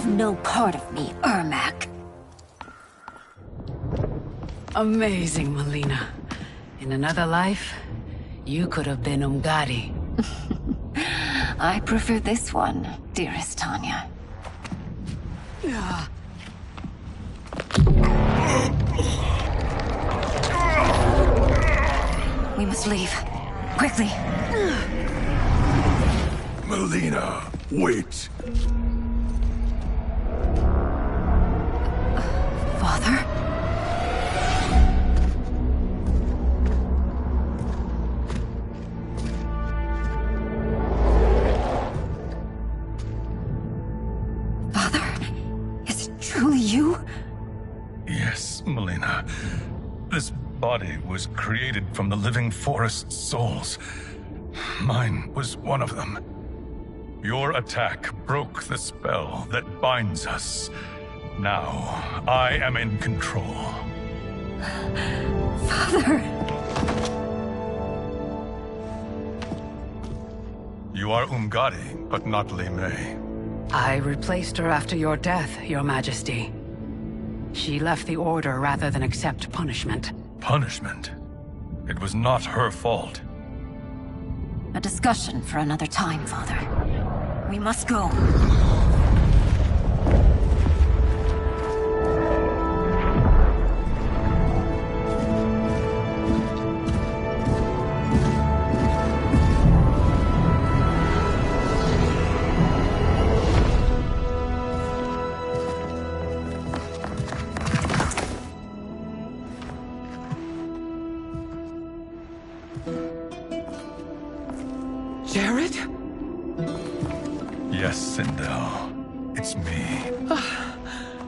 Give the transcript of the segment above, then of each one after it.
have no part of me, Ermac. Amazing, Mileena. In another life, you could have been Umgadi. I prefer this one, dearest Tanya. We must leave. Quickly. Mileena, wait. Father? Father? Is it truly you? Yes, Mileena. This body was created from the living forest's souls. Mine was one of them. Your attack broke the spell that binds us. Now, I am in control. Father! You are Umgadi, but not Li Mei. I replaced her after your death, Your Majesty. She left the Order rather than accept punishment. Punishment? It was not her fault. A discussion for another time, Father. We must go. Jared? Yes, Sindel. It's me.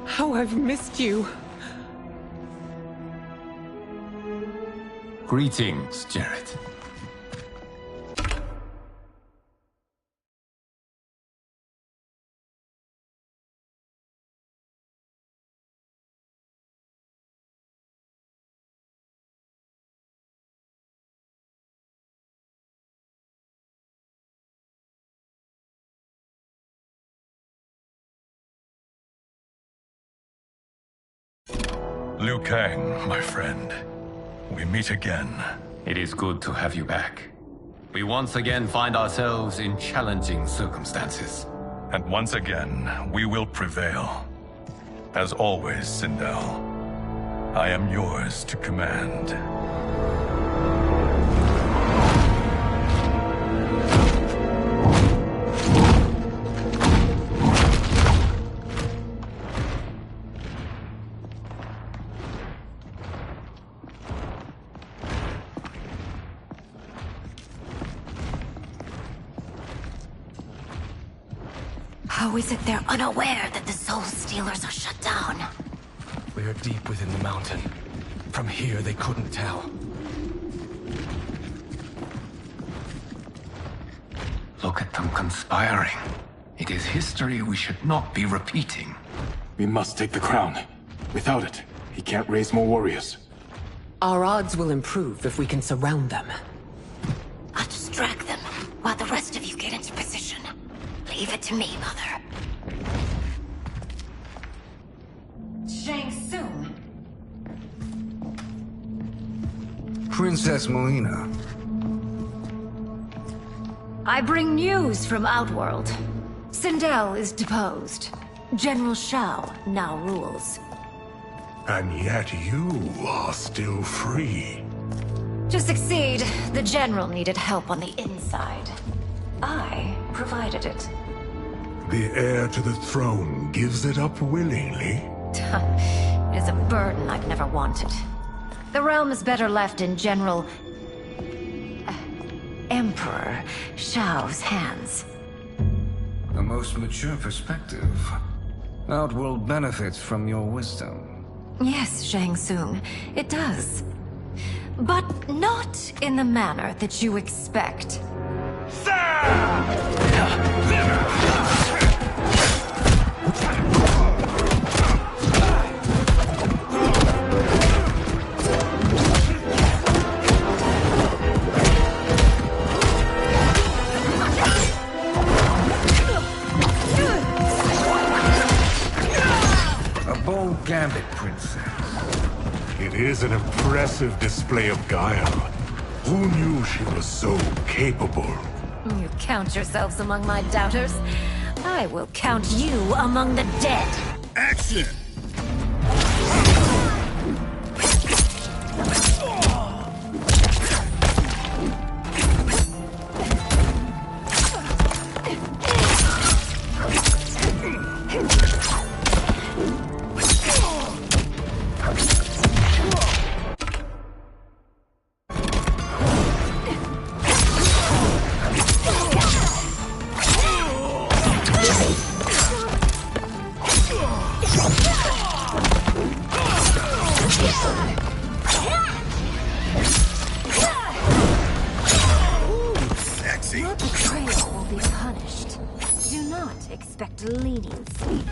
How I've missed you. Greetings, Jared. Liu Kang, my friend. We meet again. It is good to have you back. We once again find ourselves in challenging circumstances. And once again, we will prevail. As always, Sindel, I am yours to command. How is it they're unaware that the Soul Stealers are shut down? We are deep within the mountain. From here, they couldn't tell. Look at them conspiring. It is history we should not be repeating. We must take the crown. Without it, he can't raise more warriors. Our odds will improve if we can surround them. I'll distract them while the rest of you get into position. Leave it to me, Mother. Shang Tsung. Princess Mileena. I bring news from Outworld. Sindel is deposed. General Shao now rules. And yet you are still free. To succeed, the General needed help on the inside. I provided it. The heir to the throne gives it up willingly. It is a burden I've never wanted. The realm is better left in General... Emperor Shao's hands. A most mature perspective. Outworld benefits from your wisdom. Yes, Shang Tsung, it does. But not in the manner that you expect. was an impressive display of guile. Who knew she was so capable? You count yourselves among my doubters. I will count you among the dead. Action! Your betrayal will be punished. Do not expect leniency.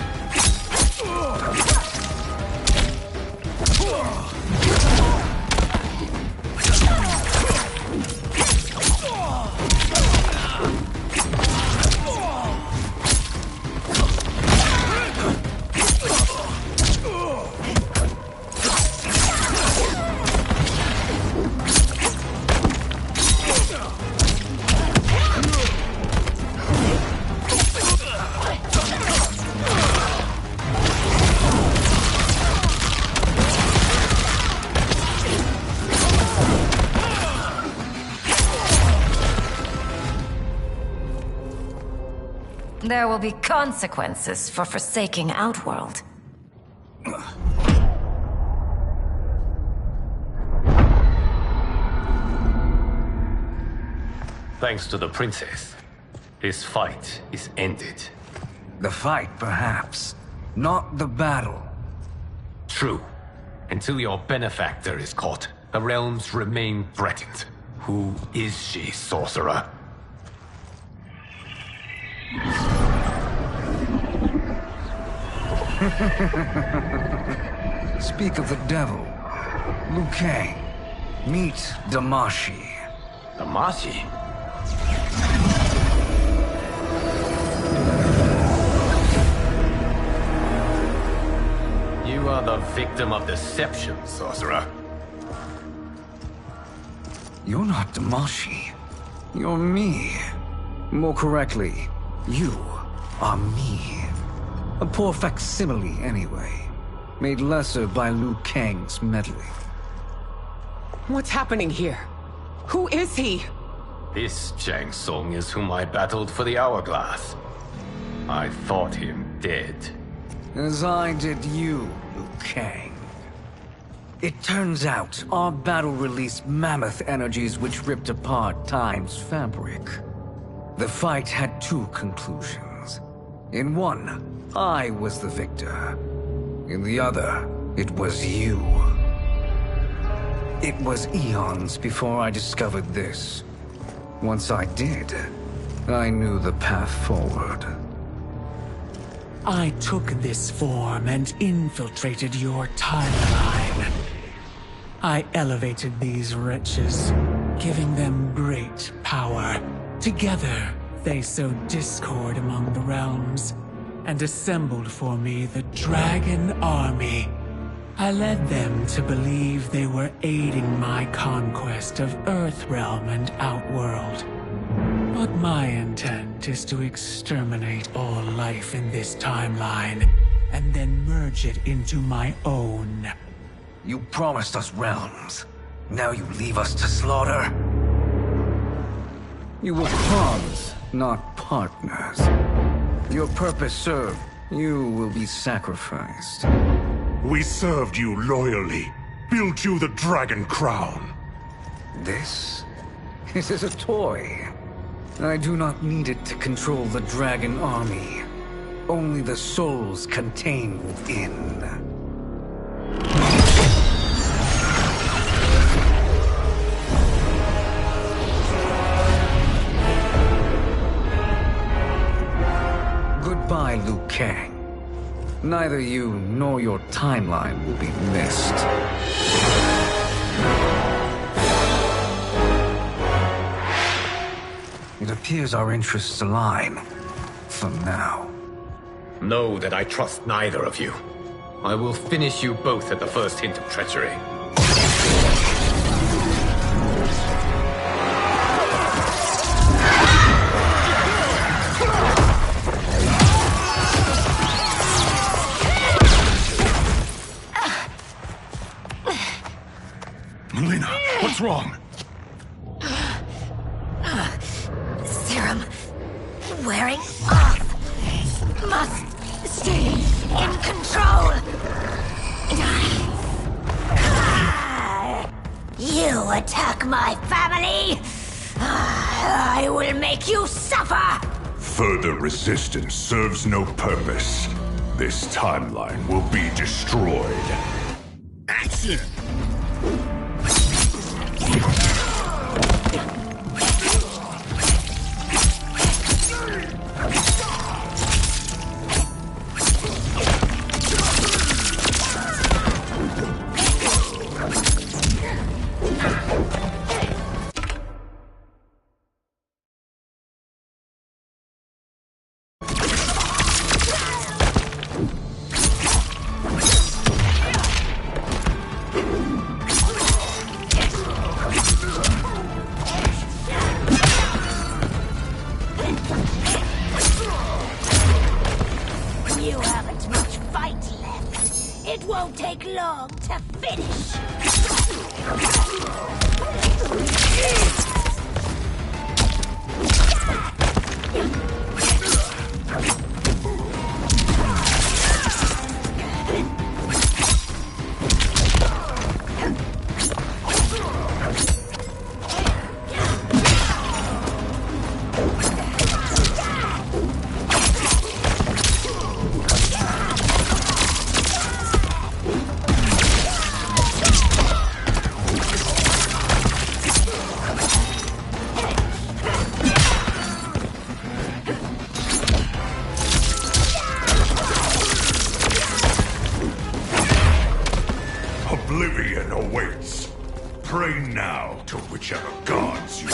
There will be consequences for forsaking Outworld. Thanks to the princess, this fight is ended. The fight, perhaps. Not the battle. True. Until your benefactor is caught, the realms remain threatened. Who is she, sorcerer? Speak of the devil. Liu Kang. Meet Damashi. Damashi? You are the victim of deception, sorcerer. You're not Damashi. You're me. More correctly, you are me. A poor facsimile, anyway. Made lesser by Liu Kang's meddling. What's happening here? Who is he? This Shang Tsung is whom I battled for the Hourglass. I thought him dead. As I did you, Liu Kang. It turns out our battle released mammoth energies which ripped apart time's fabric. The fight had two conclusions. In one, I was the victor. In the other, it was you. It was eons before I discovered this. Once I did, I knew the path forward. I took this form and infiltrated your timeline. I elevated these wretches, giving them great power. Together, they sowed discord among the realms, and assembled for me the Dragon Army. I led them to believe they were aiding my conquest of Earthrealm and Outworld. But my intent is to exterminate all life in this timeline, and then merge it into my own. You promised us realms. Now you leave us to slaughter? You were pawns, not partners. Your purpose served. You will be sacrificed. We served you loyally, built you the Dragon Crown. This is a toy. I do not need it to control the Dragon Army. Only the souls contained within. Goodbye, Liu Kang. Neither you nor your timeline will be missed. It appears our interests align. For now. Know that I trust neither of you. I will finish you both at the first hint of treachery. Mileena, what's wrong? Serum wearing off. Must stay in control. You attack my family, I will make you suffer! Further resistance serves no purpose. This timeline will be destroyed. Action! You haven't much fight left. It won't take long to finish. Oblivion awaits. Pray now to whichever gods you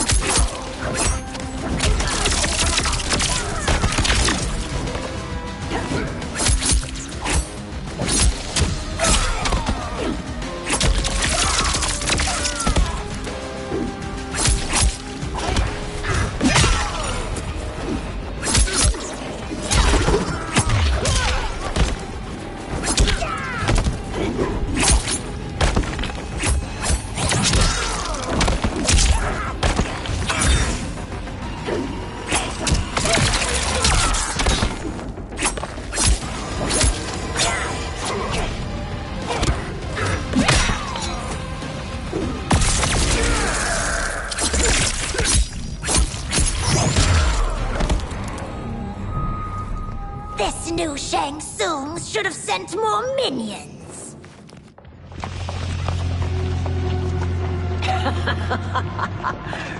This new Shang Tsung should have sent more minions.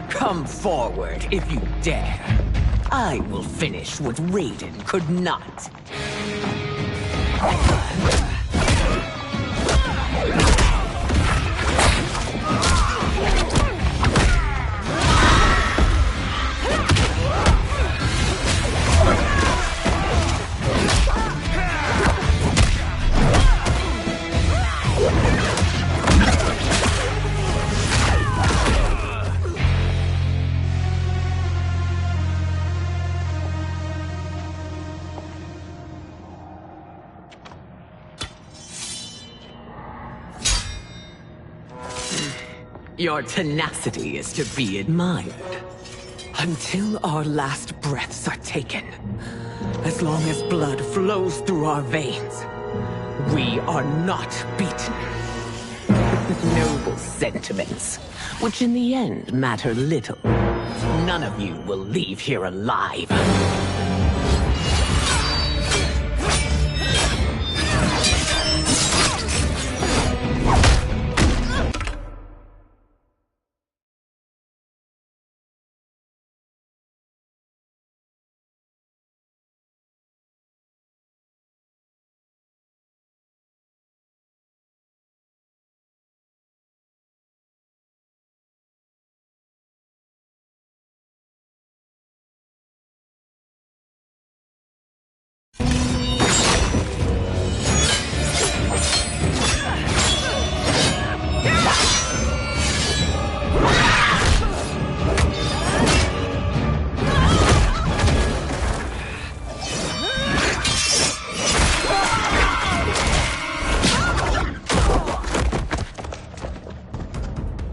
Come forward if you dare. I will finish what Raiden could not. Your tenacity is to be admired. Until our last breaths are taken. As long as blood flows through our veins, we are not beaten. Noble sentiments, which in the end matter little. None of you will leave here alive.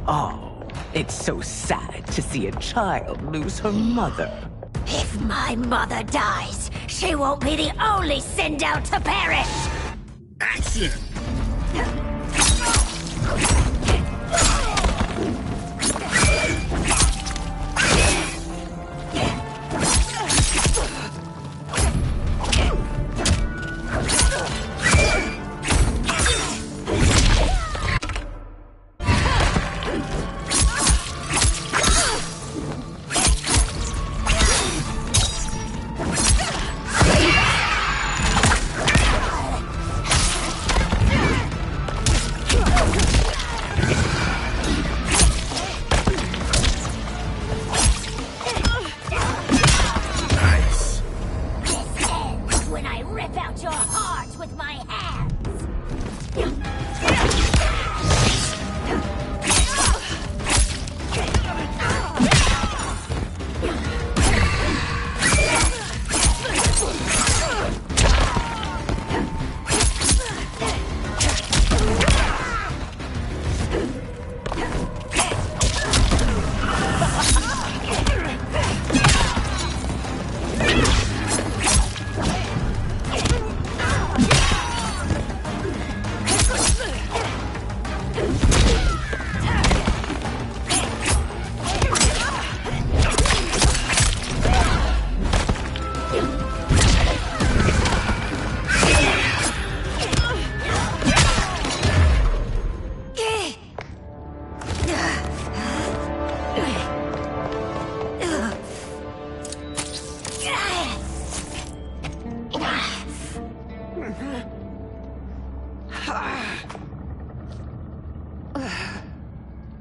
Oh, it's so sad to see a child lose her mother. If my mother dies, she won't be the only Sindel to perish! Action!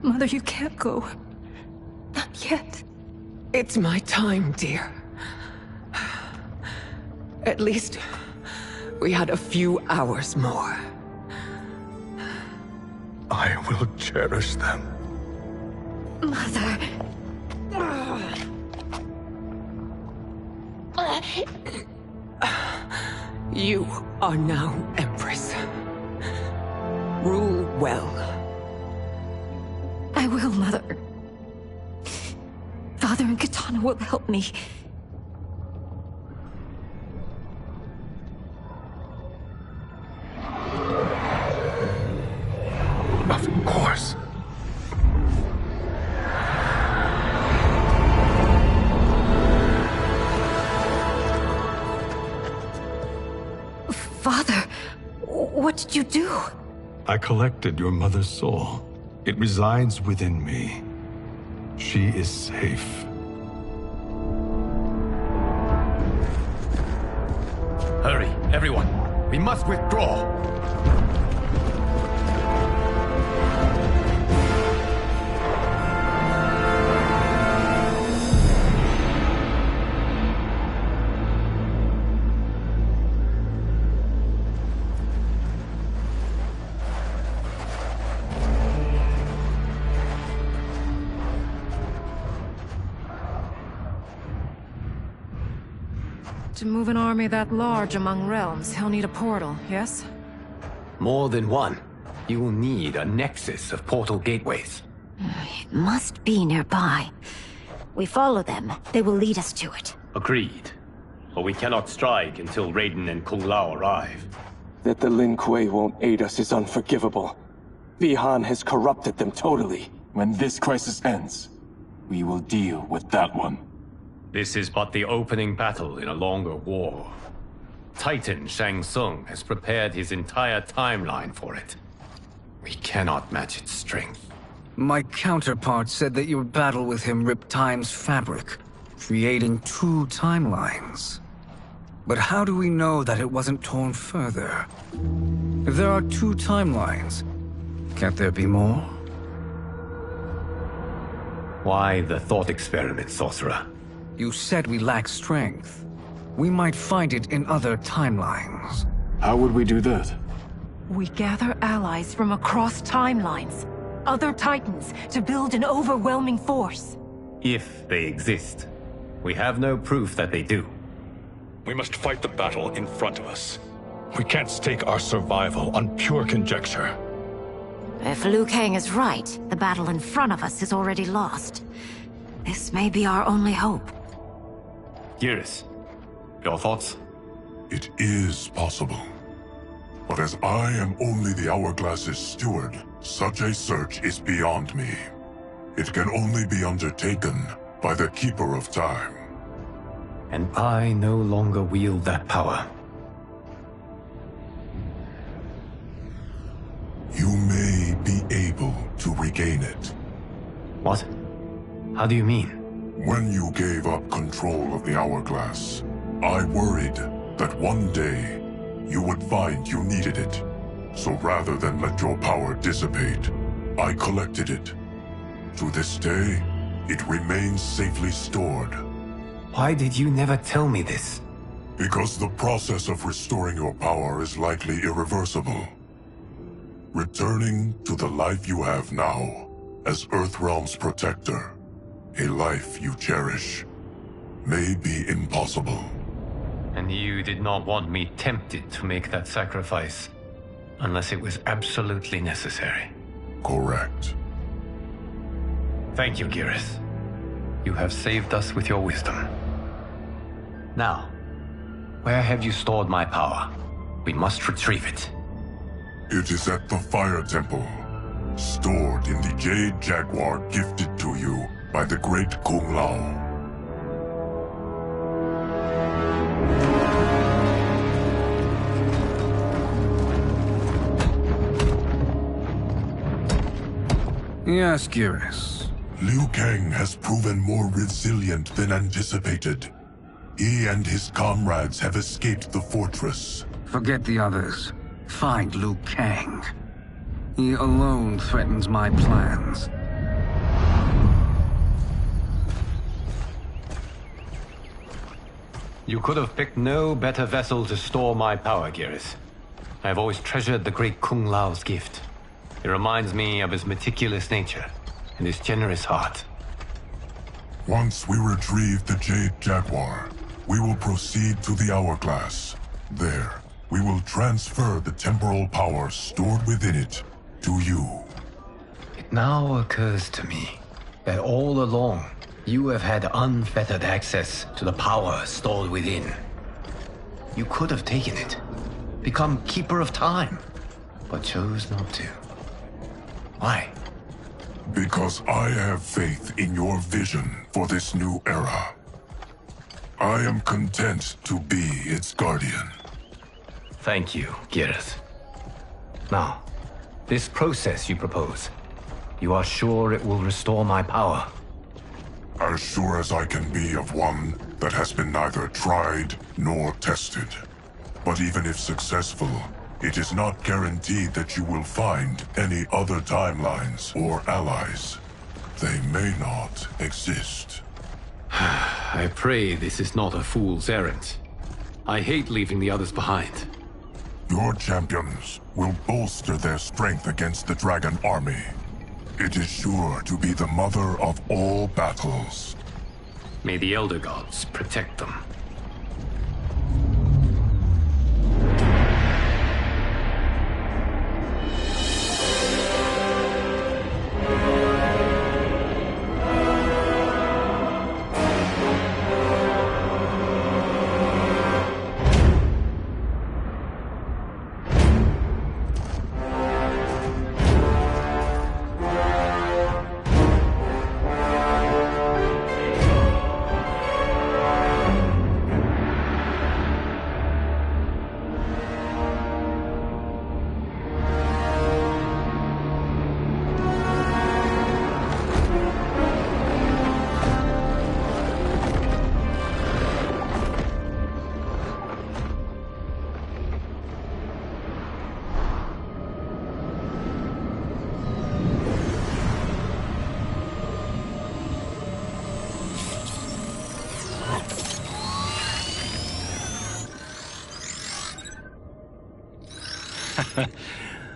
Mother, you can't go. Not yet. It's my time, dear. At least, we had a few hours more. I will cherish them. Mother... You are now Empress. Rule well. I will, Mother. Father and Kitana will help me. Of course. Father, what did you do? I collected your mother's soul. It resides within me. She is safe. Hurry, everyone. We must withdraw. To move an army that large among realms, he'll need a portal, yes? More than one. You will need a nexus of portal gateways. It must be nearby. We follow them, they will lead us to it. Agreed. But we cannot strike until Raiden and Kung Lao arrive. That the Lin Kuei won't aid us is unforgivable. Bi-Han has corrupted them totally. When this crisis ends, we will deal with that one. This is but the opening battle in a longer war. Titan Shang Tsung has prepared his entire timeline for it. We cannot match its strength. My counterpart said that your battle with him ripped time's fabric, creating 2 timelines. But how do we know that it wasn't torn further? If there are 2 timelines, can't there be more? Why the thought experiment, Sorcerer? You said we lack strength. We might find it in other timelines. How would we do that? We gather allies from across timelines, other Titans, to build an overwhelming force. If they exist. We have no proof that they do. We must fight the battle in front of us. We can't stake our survival on pure conjecture. If Liu Kang is right, the battle in front of us is already lost. This may be our only hope. Geras, your thoughts? It is possible. But as I am only the Hourglass's steward, such a search is beyond me. It can only be undertaken by the Keeper of Time. And I no longer wield that power. You may be able to regain it. What? How do you mean? When you gave up control of the Hourglass, I worried that one day you would find you needed it. So rather than let your power dissipate, I collected it. To this day, it remains safely stored. Why did you never tell me this? Because the process of restoring your power is likely irreversible. Returning to the life you have now, as Earthrealm's protector, a life you cherish, may be impossible. And you did not want me tempted to make that sacrifice, unless it was absolutely necessary. Correct. Thank you, Geras. You have saved us with your wisdom. Now, where have you stored my power? We must retrieve it. It is at the Fire Temple, stored in the Jade Jaguar gifted to you by the great Kung Lao. Yes, Geras. Liu Kang has proven more resilient than anticipated. He and his comrades have escaped the fortress. Forget the others. Find Liu Kang. He alone threatens my plans. You could have picked no better vessel to store my power, Geras. I have always treasured the great Kung Lao's gift. It reminds me of his meticulous nature and his generous heart. Once we retrieve the Jade Jaguar, we will proceed to the Hourglass. There, we will transfer the temporal power stored within it to you. It now occurs to me that all along, you have had unfettered access to the power stored within. You could have taken it, become Keeper of Time, but chose not to. Why? Because I have faith in your vision for this new era. I am content to be its guardian. Thank you, Geras. Now, this process you propose, you are sure it will restore my power? As sure as I can be of one that has been neither tried nor tested. But even if successful, it is not guaranteed that you will find any other timelines or allies. They may not exist. I pray this is not a fool's errand. I hate leaving the others behind. Your champions will bolster their strength against the Dragon Army. It is sure to be the mother of all battles. May the Elder Gods protect them.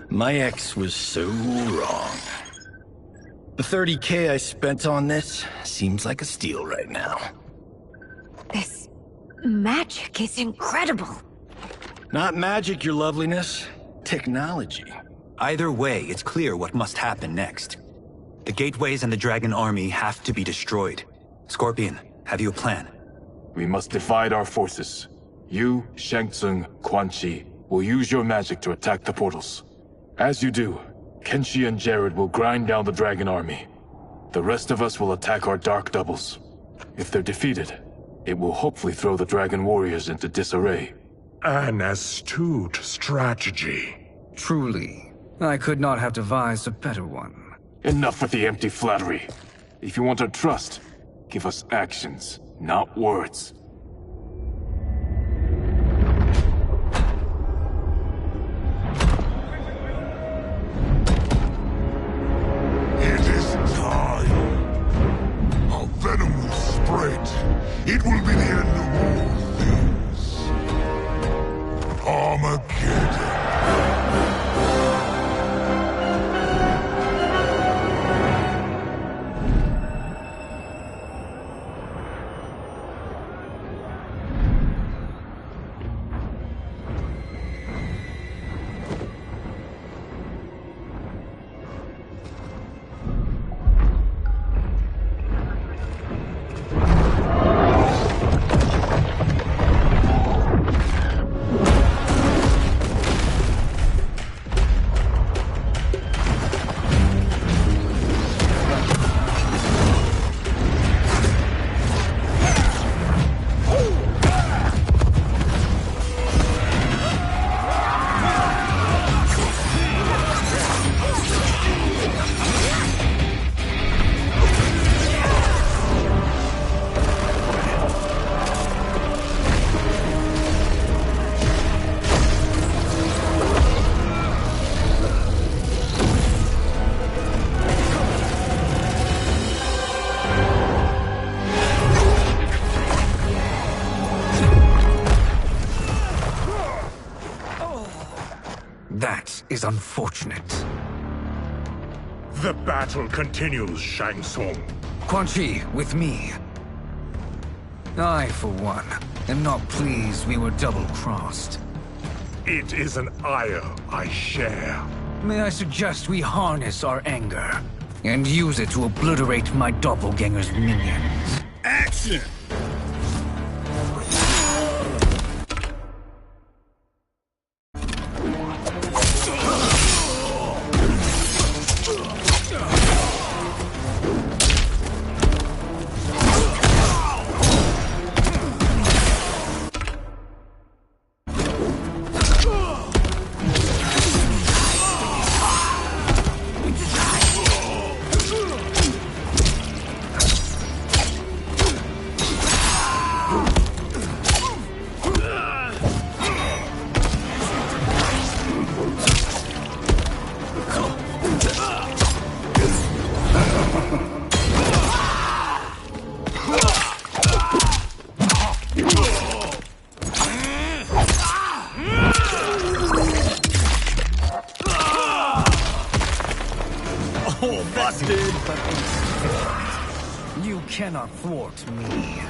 My ex was so wrong. The 30K I spent on this seems like a steal right now. This magic is incredible. Not magic, your loveliness. Technology. Either way, it's clear what must happen next. The gateways and the Dragon Army have to be destroyed. Scorpion, have you a plan? We must divide our forces. You, Shang Tsung, Quan Chi, will use your magic to attack the portals. As you do, Kenshi and Jared will grind down the Dragon Army. The rest of us will attack our Dark Doubles. If they're defeated, it will hopefully throw the Dragon Warriors into disarray. An astute strategy. Truly, I could not have devised a better one. Enough with the empty flattery. If you want our trust, give us actions, not words. It is time. Our venom will spread. It will be the end of all things. Armageddon. That is unfortunate. The battle continues, Shang Tsung. Quan Chi, with me. I, for one, am not pleased we were double-crossed. It is an ire I share. May I suggest we harness our anger and use it to obliterate my doppelganger's minions? Action! Oh, busted! You cannot thwart me.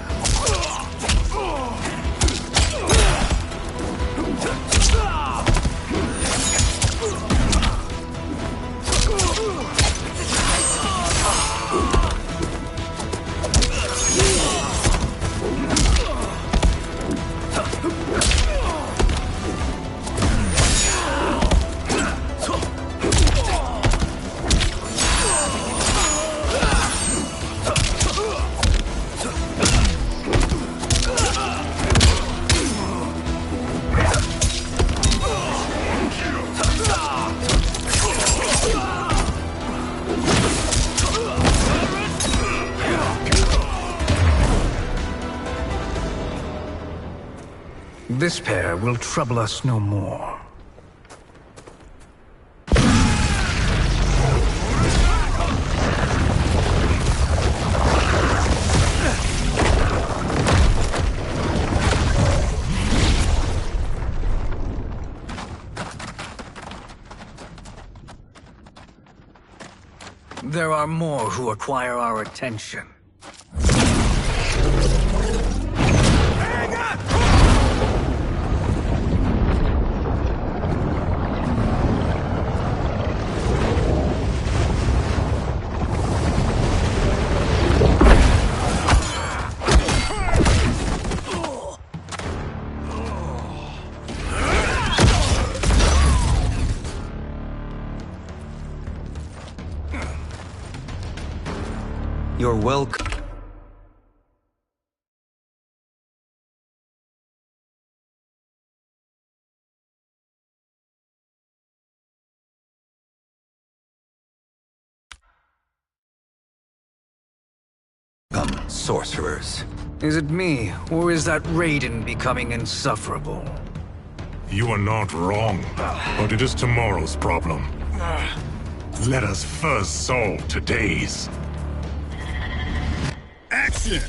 This pair will trouble us no more. There are more who require our attention. You're welcome. Sorcerers. Is it me, or is that Raiden becoming insufferable? You are not wrong, but it is tomorrow's problem. Let us first solve today's. Action!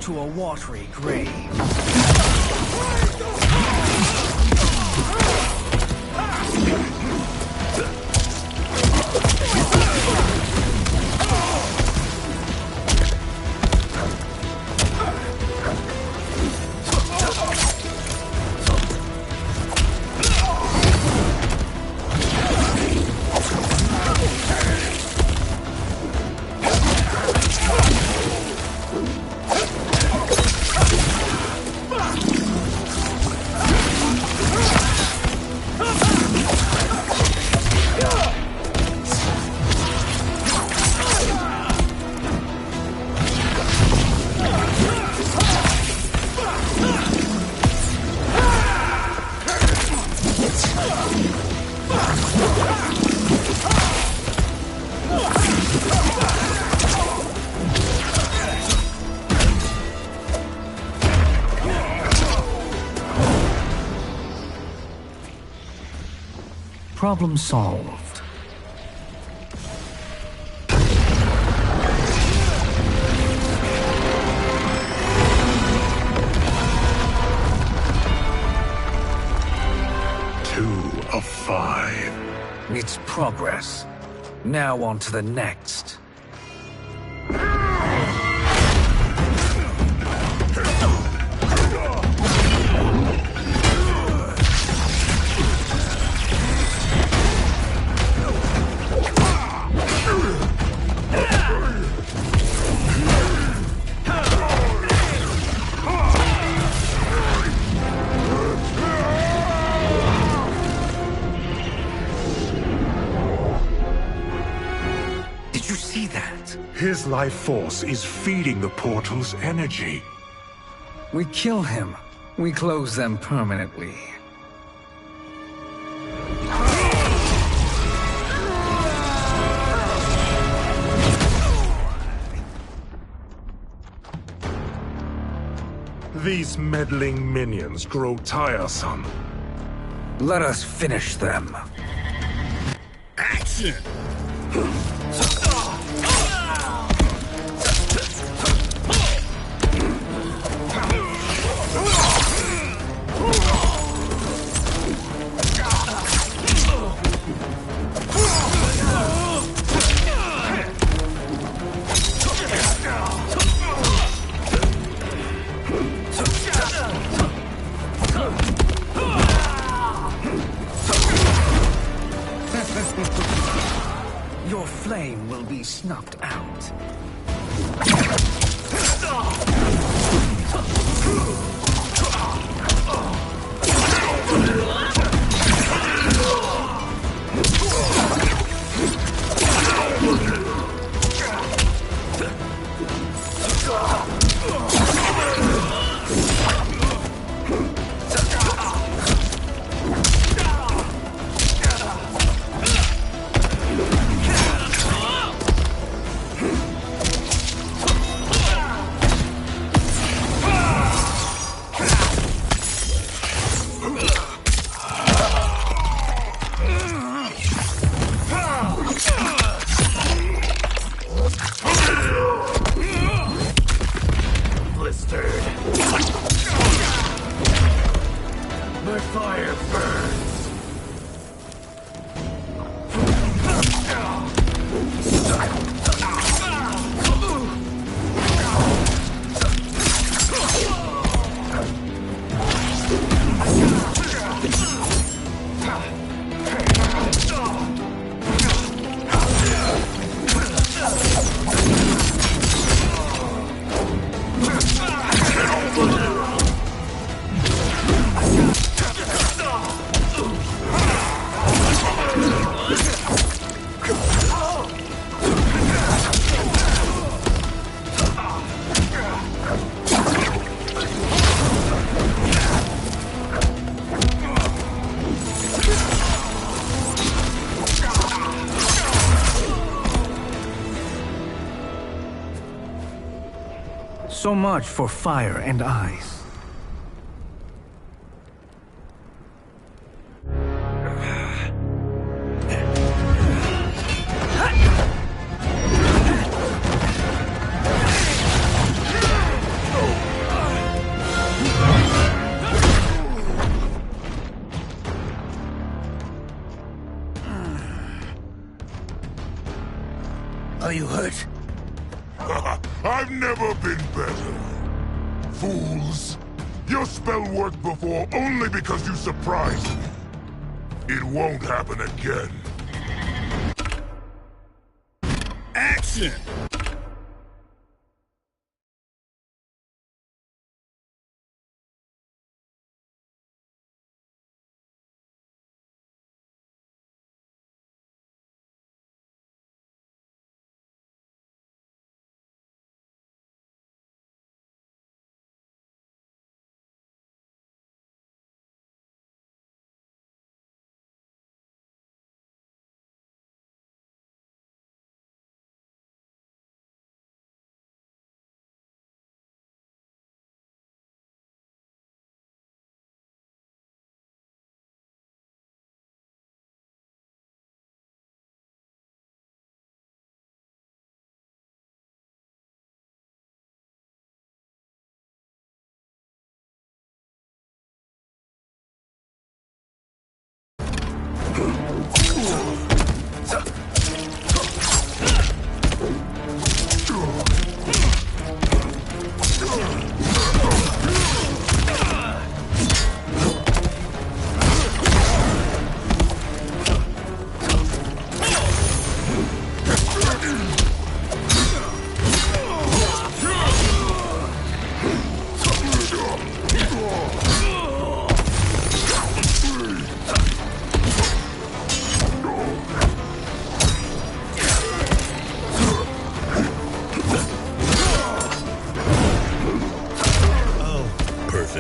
To a watery grave. Problem solved. Two of 5. It's progress. Now on to the next. His life force is feeding the portal's energy. We kill him. We close them permanently. These meddling minions grow tiresome. Let us finish them. Action! Your flame will be snuffed out. So much for fire and ice. Are you hurt? I've never been better. Fools. Your spell worked before only because you surprised me. It won't happen again. Action!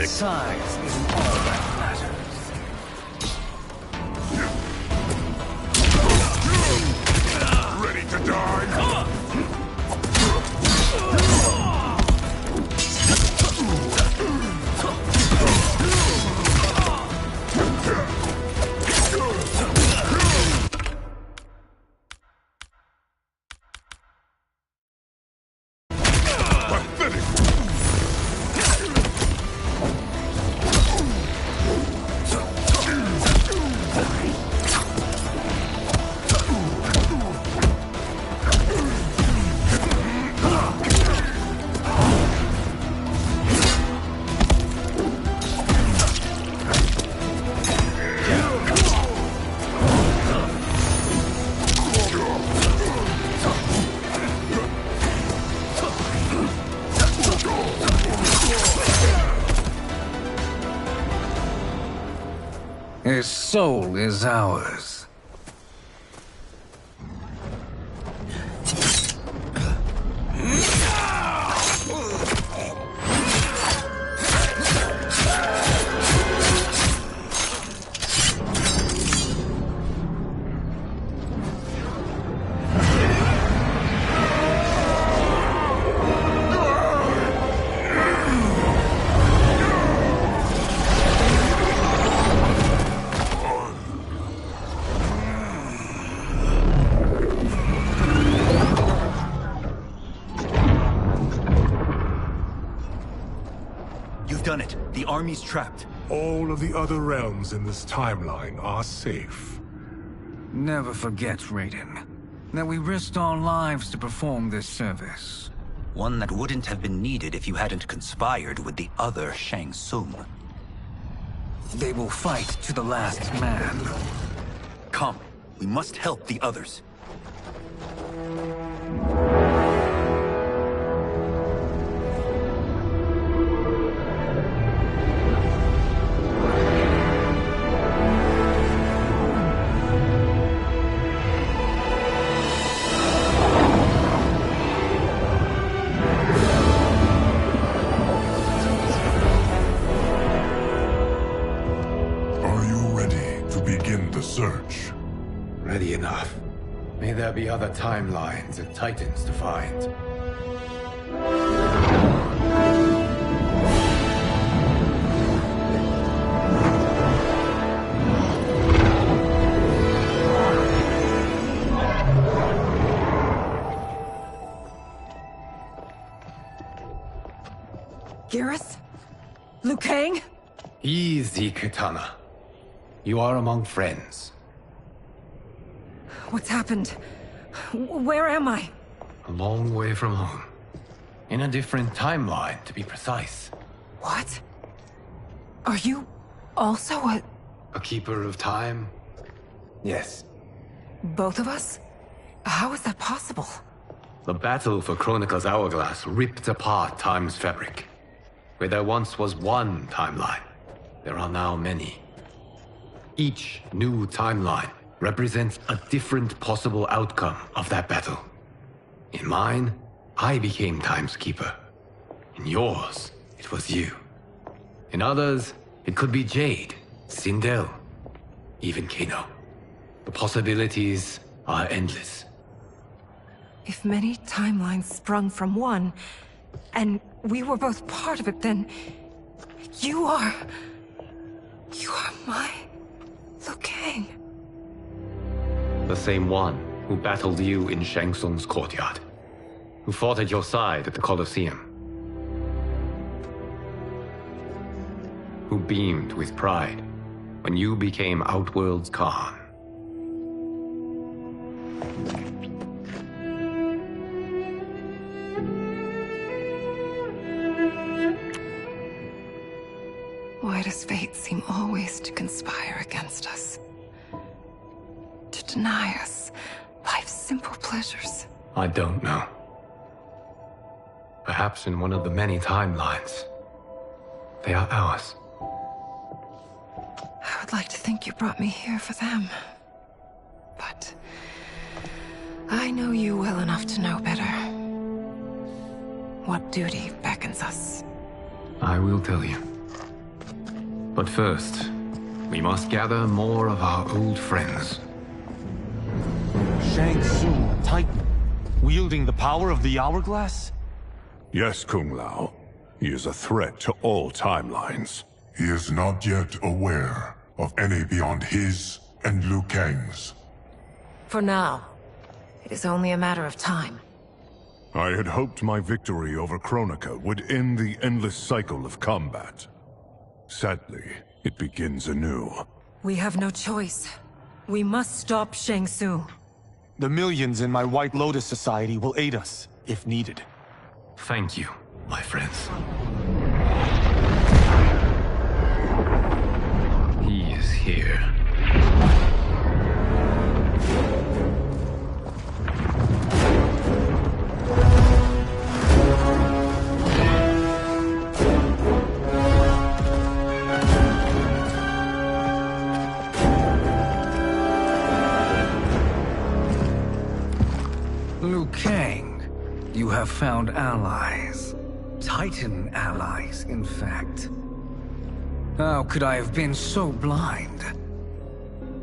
Size isn't all that matters. Ready to die? His soul is ours. You've done it. The army's trapped. all of the other realms in this timeline are safe. Never forget, Raiden, that we risked our lives to perform this service. One that wouldn't have been needed if you hadn't conspired with the other Shang Tsung. They will fight to the last man. Come, we must help the others. Search. Ready enough. May there be other timelines and Titans to find. Geras? Liu Kang? Easy, Kitana. You are among friends. What's happened? Where am I? A long way from home. In a different timeline, to be precise. What? Are you also a... A keeper of time? Yes. Both of us? How is that possible? The battle for Kronika's hourglass ripped apart time's fabric. Where there once was one timeline, there are now many. Each new timeline represents a different possible outcome of that battle. In mine, I became Time's Keeper. In yours, it was you. In others, it could be Jade, Sindel, even Kano. The possibilities are endless. If many timelines sprung from one, and we were both part of it, then... You are my... Liu Kang. The same one who battled you in Shang Tsung's courtyard. Who fought at your side at the Colosseum. Who beamed with pride when you became Outworld's Khan. Why does fate seem always to conspire against us? To deny us life's simple pleasures? I don't know. Perhaps in one of the many timelines, they are ours. I would like to think you brought me here for them. But I know you well enough to know better. What duty beckons us? I will tell you. But first, we must gather more of our old friends. Shang Tsung, Titan, wielding the power of the hourglass? Yes, Kung Lao. He is a threat to all timelines. He is not yet aware of any beyond his and Liu Kang's. For now, it is only a matter of time. I had hoped my victory over Kronika would end the endless cycle of combat. Sadly, it begins anew. We have no choice. We must stop Shang Tsung. The millions in my White Lotus Society will aid us, if needed. Thank you, my friends. He is here. Liu Kang, you have found allies. Titan allies, in fact. How could I have been so blind?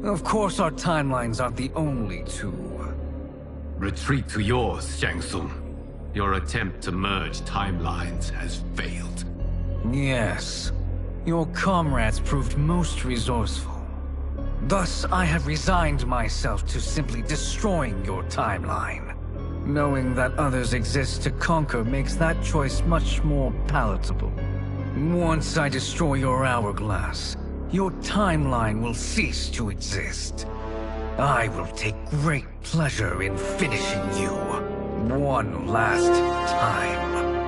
Of course our timelines aren't the only two. Retreat to yours, Shang Tsung. Your attempt to merge timelines has failed. Yes. Your comrades proved most resourceful. Thus, I have resigned myself to simply destroying your timeline. Knowing that others exist to conquer makes that choice much more palatable. Once I destroy your hourglass, your timeline will cease to exist. I will take great pleasure in finishing you one last time.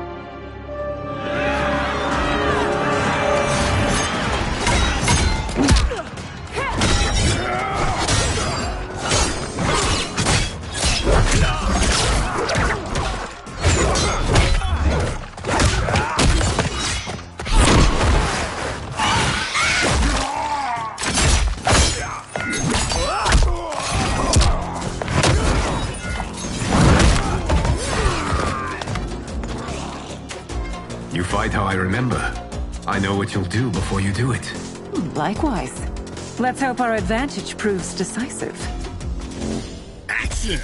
You fight how I remember. I know what you'll do before you do it. Likewise. Let's hope our advantage proves decisive. Action!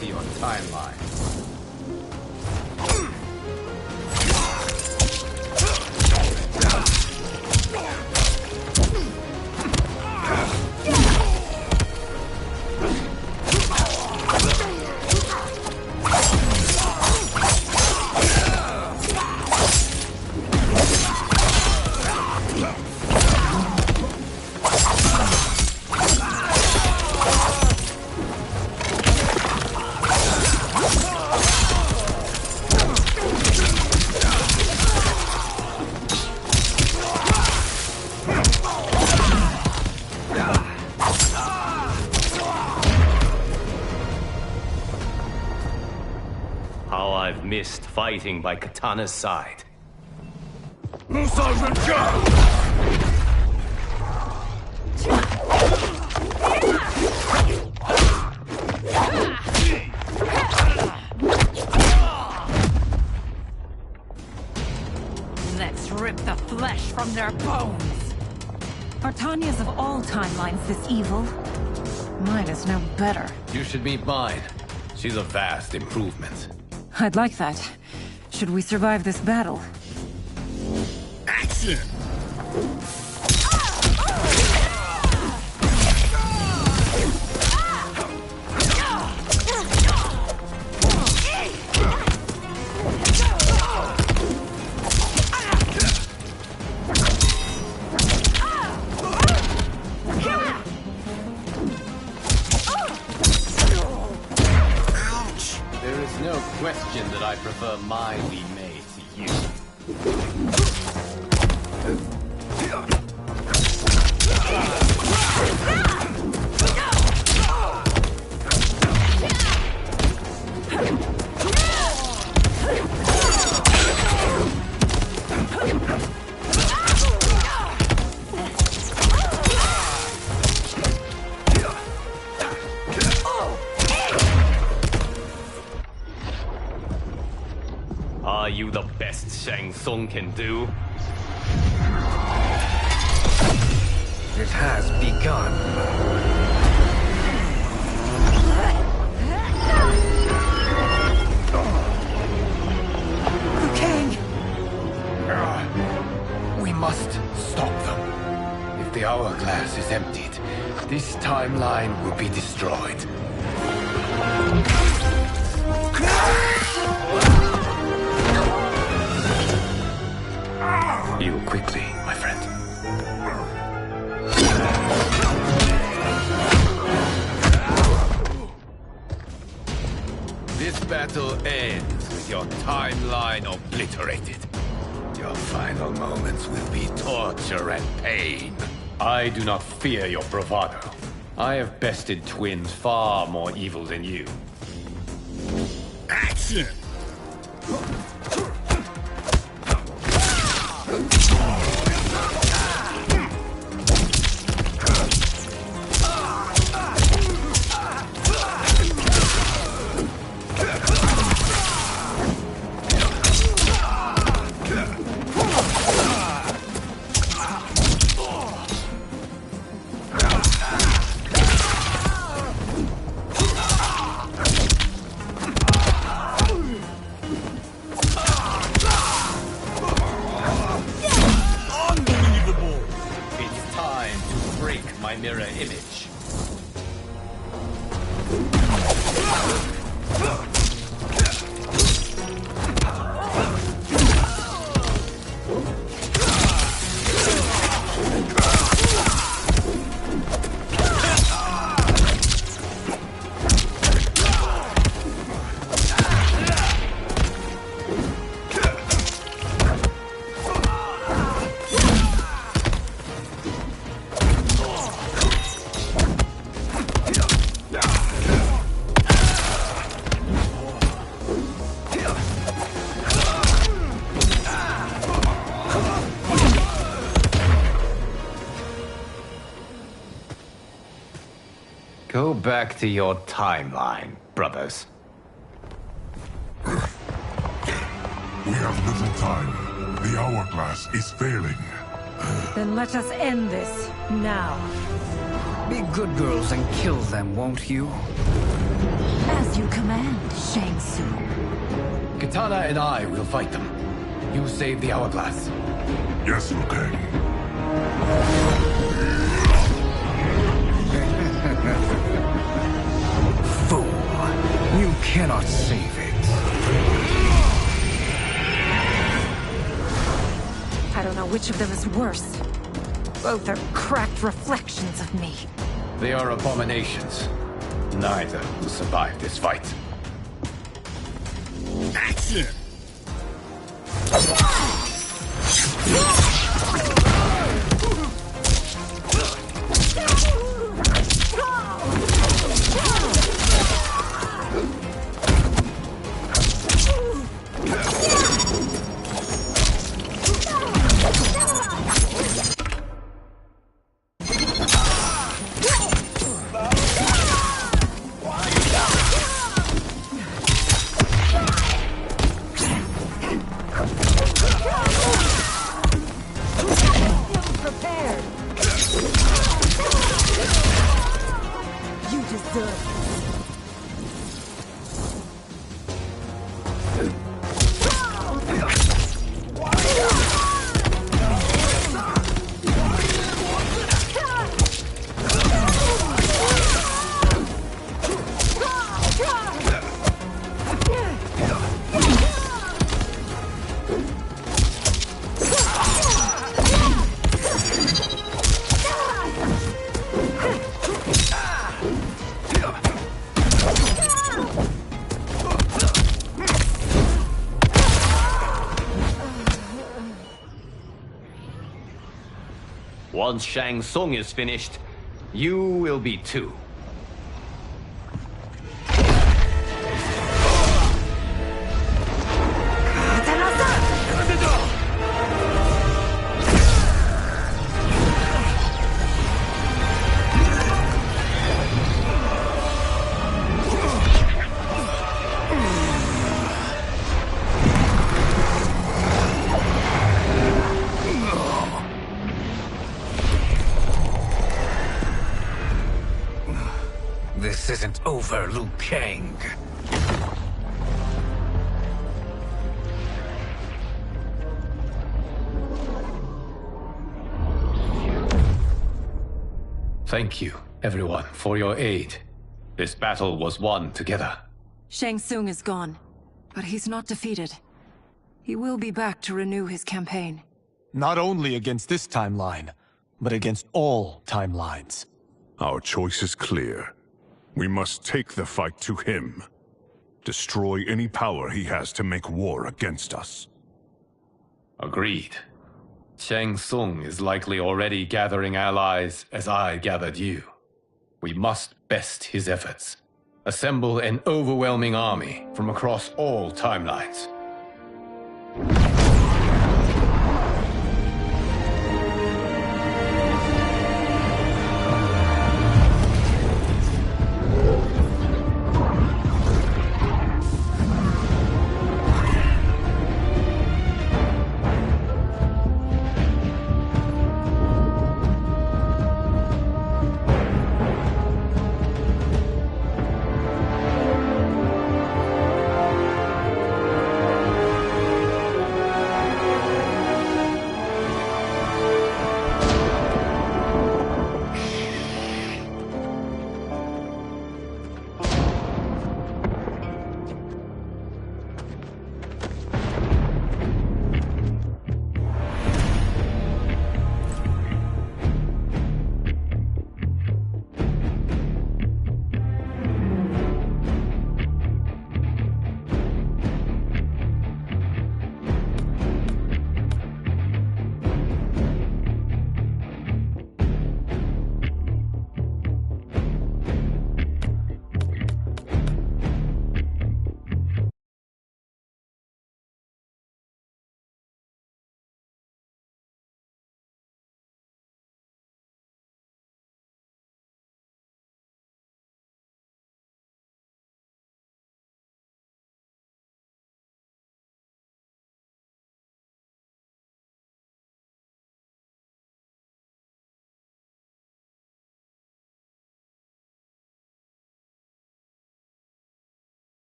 to your timeline. Missed fighting by Katana's side. Let's rip the flesh from their bones. Are Tanya's of all timelines this evil? Mine is no better. You should meet mine. She's a vast improvement. I'd like that. Should we survive this battle? Action! No question that I prefer my Li Mei to you. Are you the best Shang Tsung can do? It has begun. Liu Kang! We must stop them. If the hourglass is emptied, this timeline will be destroyed. You quickly, my friend. This battle ends with your timeline obliterated. Your final moments will be torture and pain. I do not fear your bravado. I have bested twins far more evil than you. Action! Mirror image. Go back to your timeline, brothers. We have little time. The hourglass is failing. Then let us end this, now. Be good girls and kill them, won't you? As you command, Shang Tsung. Kitana and I will fight them. You save the hourglass. Yes, Liu Kang. Fool. You cannot save it. I don't know which of them is worse. Both are cracked reflections of me. They are abominations. Neither will survive this fight. Action! Once Shang Tsung is finished, you will be too. This isn't over, Liu Kang. Thank you, everyone, for your aid. This battle was won together. Shang Tsung is gone, but he's not defeated. He will be back to renew his campaign. Not only against this timeline, but against all timelines. Our choice is clear. We must take the fight to him. Destroy any power he has to make war against us. Agreed. Shang Tsung is likely already gathering allies as I gathered you. We must best his efforts. Assemble an overwhelming army from across all timelines.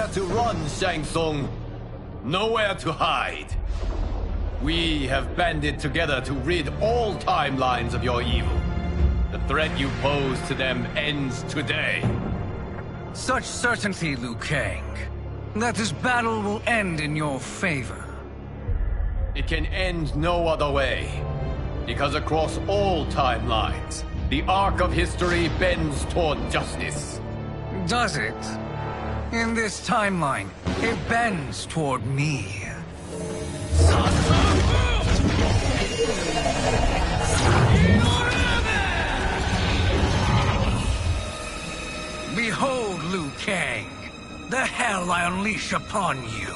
Nowhere to run, Shang Tsung. Nowhere to hide. We have banded together to rid all timelines of your evil. The threat you pose to them ends today. Such certainty, Liu Kang, that this battle will end in your favor. It can end no other way. Because across all timelines, the arc of history bends toward justice. Does it? In this timeline, it bends toward me. Behold, Liu Kang, the hell I unleash upon you.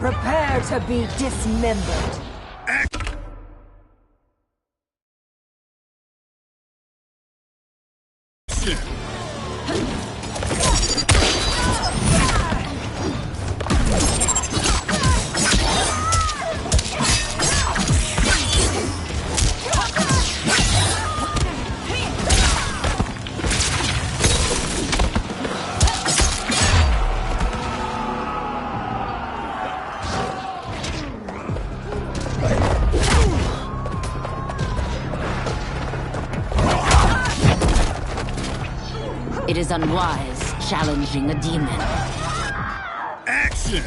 Prepare to be dismembered. It is unwise challenging a demon. Action!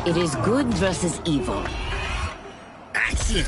It is good versus evil. Action!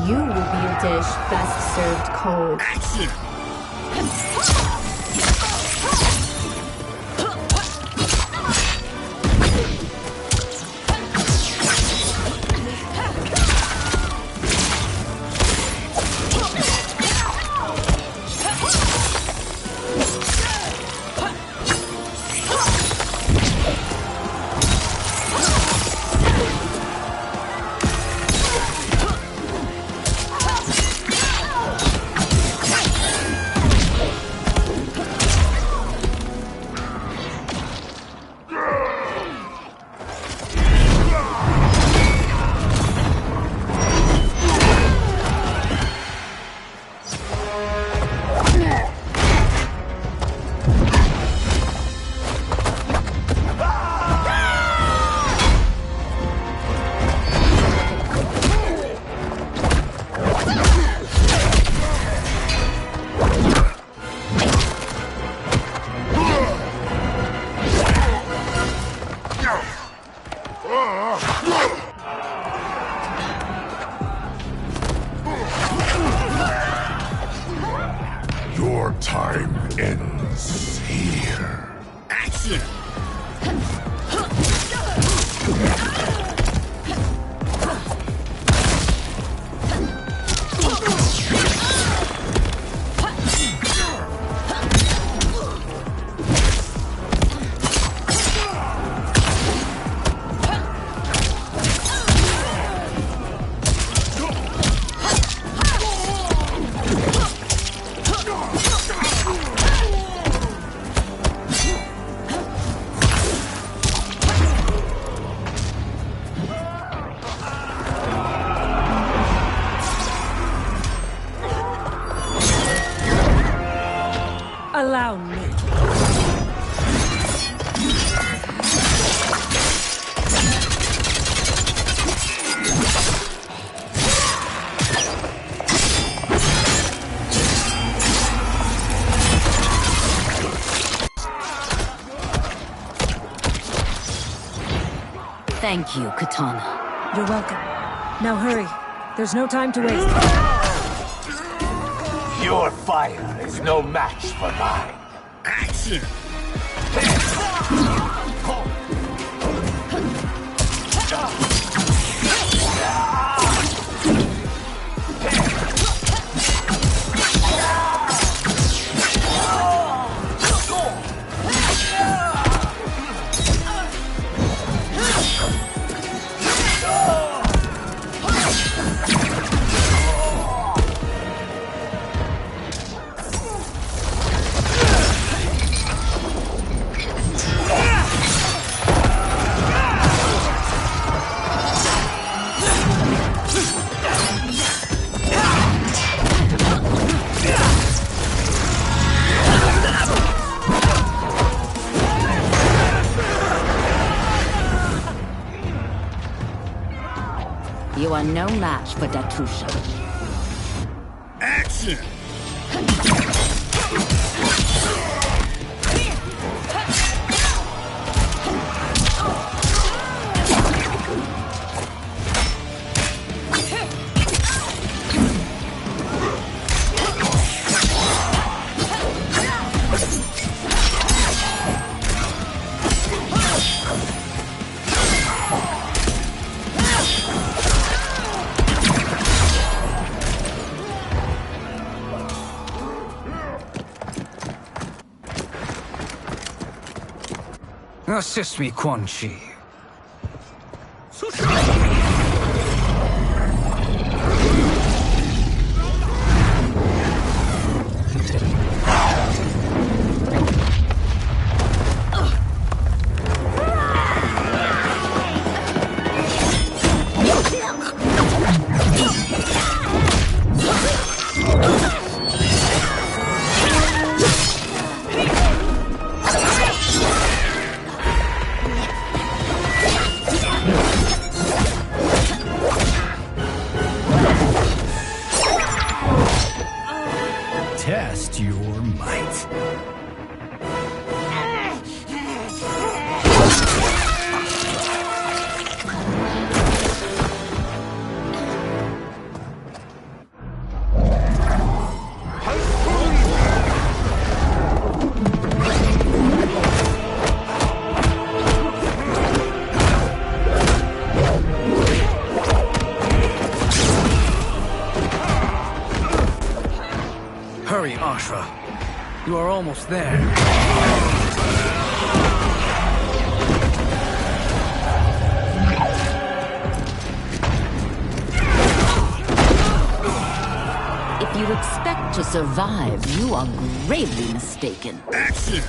You will be a dish best served cold. Action! Your time ends here. Action! Allow me. Thank you, Katana. You're welcome. Now hurry. There's no time to waste. Your fire is no match for mine. Action! You are no match for Datusha. Action! Assist me, Quan Chi. Test your might. Hurry, Ashra. You are almost there. If you expect to survive, you are gravely mistaken. Action!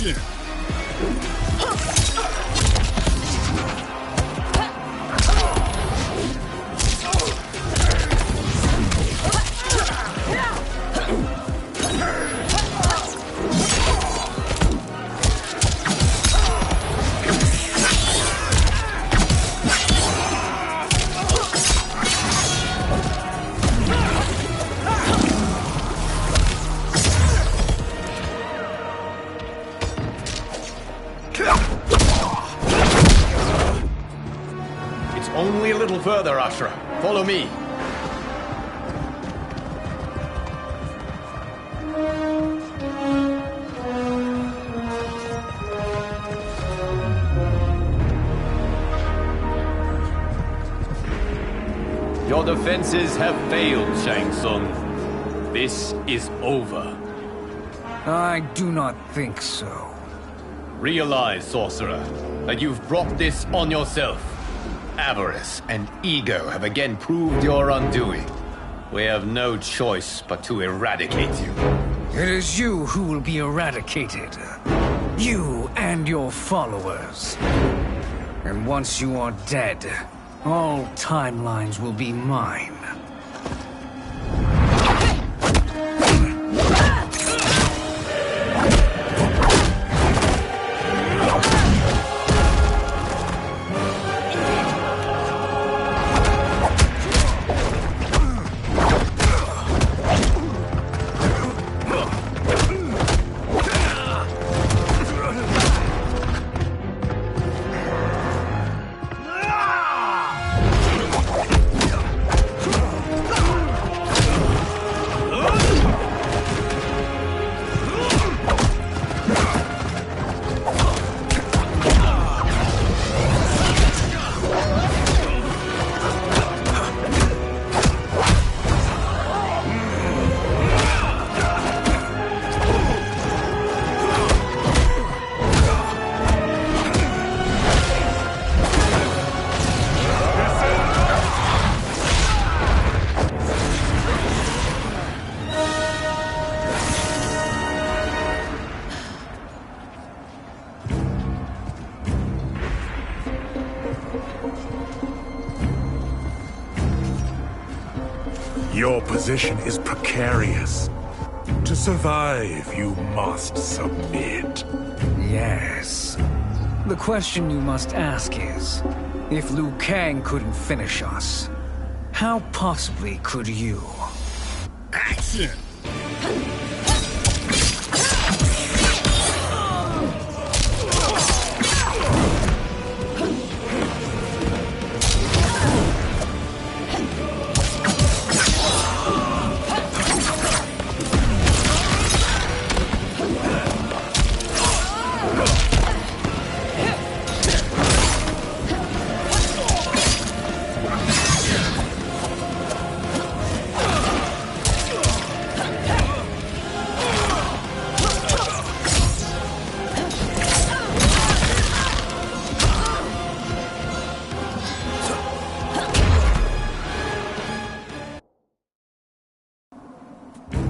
Action! Only a little further, Ashra. Follow me. Your defenses have failed, Shang Tsung. This is over. I do not think so. Realize, sorcerer, that you've brought this on yourself. Avarice and ego have again proved your undoing. We have no choice but to eradicate you. It is you who will be eradicated. You and your followers. And once you are dead, all timelines will be mine. Your position is precarious. To survive, you must submit. Yes. The question you must ask is, if Liu Kang couldn't finish us, how possibly could you? Action!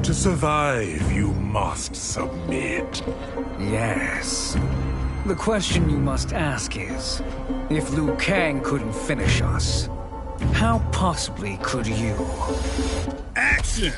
To survive, you must submit. Yes. The question you must ask is, if Liu Kang couldn't finish us, how possibly could you? Action!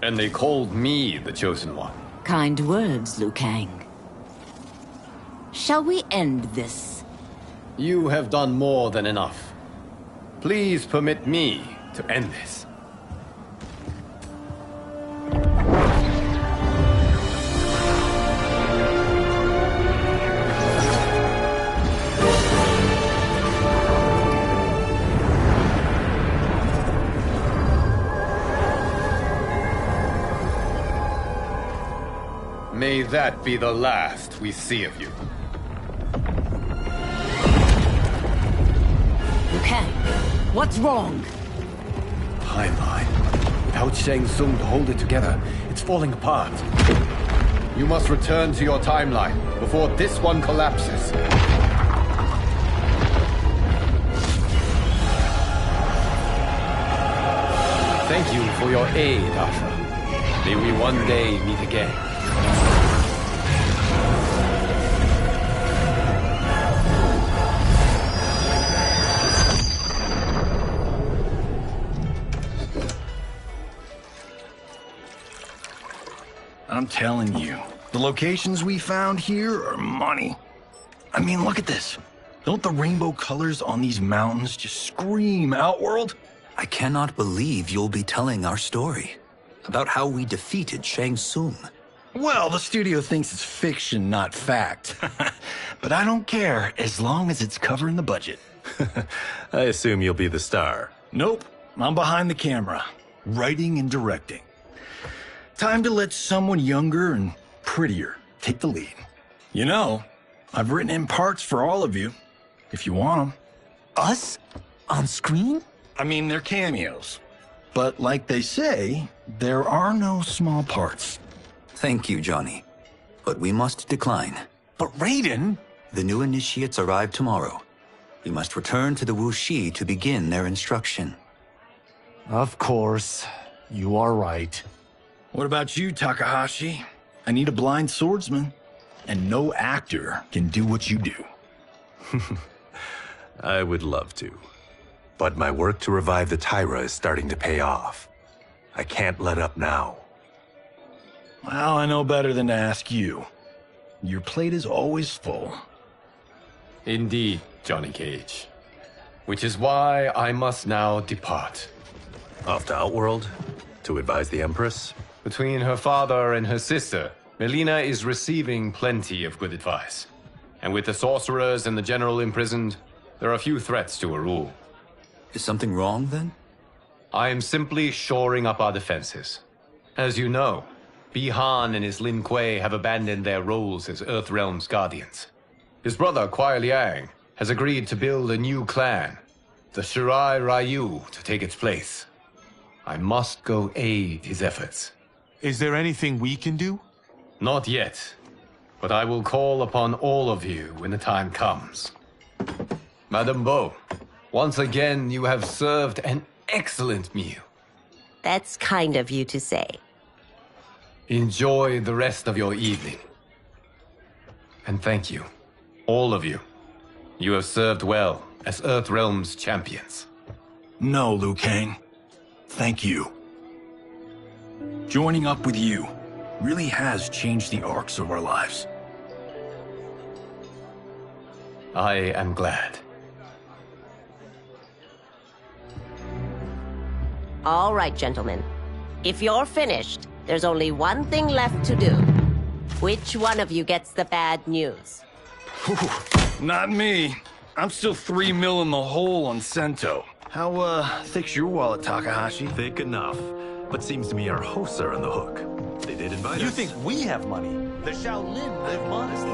And they called me the Chosen One. Kind words, Liu Kang. Shall we end this? You have done more than enough. Please permit me to end this. May that be the last we see of you. Okay, what's wrong? Timeline. Without Shang Tsung to hold it together, it's falling apart. You must return to your timeline before this one collapses. Thank you for your aid, Asha. May we one day meet again. I'm telling you, the locations we found here are money. I mean, look at this. Don't the rainbow colors on these mountains just scream Outworld? I cannot believe you'll be telling our story about how we defeated Shang Tsung. Well, the studio thinks it's fiction, not fact. But I don't care, as long as it's covering the budget. I assume you'll be the star. Nope, I'm behind the camera, writing and directing. Time to let someone younger and prettier take the lead. You know, I've written in parts for all of you, if you want them. Us? On screen? I mean, they're cameos. But like they say, there are no small parts. Thank you, Johnny. But we must decline. But Raiden? The new initiates arrive tomorrow. We must return to the Wuxi to begin their instruction. Of course. You are right. What about you, Takahashi? I need a blind swordsman, and no actor can do what you do. I would love to. But my work to revive the Tyra is starting to pay off. I can't let up now. Well, I know better than to ask you. Your plate is always full. Indeed, Johnny Cage. Which is why I must now depart. Off to Outworld? To advise the Empress? Between her father and her sister, Melina is receiving plenty of good advice. And with the sorcerers and the general imprisoned, there are few threats to her rule. Is something wrong, then? I am simply shoring up our defenses. As you know, Bi-Han and his Lin Kuei have abandoned their roles as Earthrealm's guardians. His brother, Kuai Liang, has agreed to build a new clan, the Shirai Ryu, to take its place. I must go aid his efforts. Is there anything we can do? Not yet, but I will call upon all of you when the time comes. Madame Bo, once again you have served an excellent meal. That's kind of you to say. Enjoy the rest of your evening. And thank you, all of you. You have served well as Earthrealm's champions. No, Liu Kang. Thank you. Joining up with you really has changed the arcs of our lives. I am glad. All right, gentlemen. If you're finished, there's only one thing left to do. Which one of you gets the bad news? Not me. I'm still 3 mil in the hole on Sento. How, thick's your wallet, Takahashi? Thick enough. But seems to me our hosts are on the hook. They did invite us. You think we have money? The Shaolin live modestly.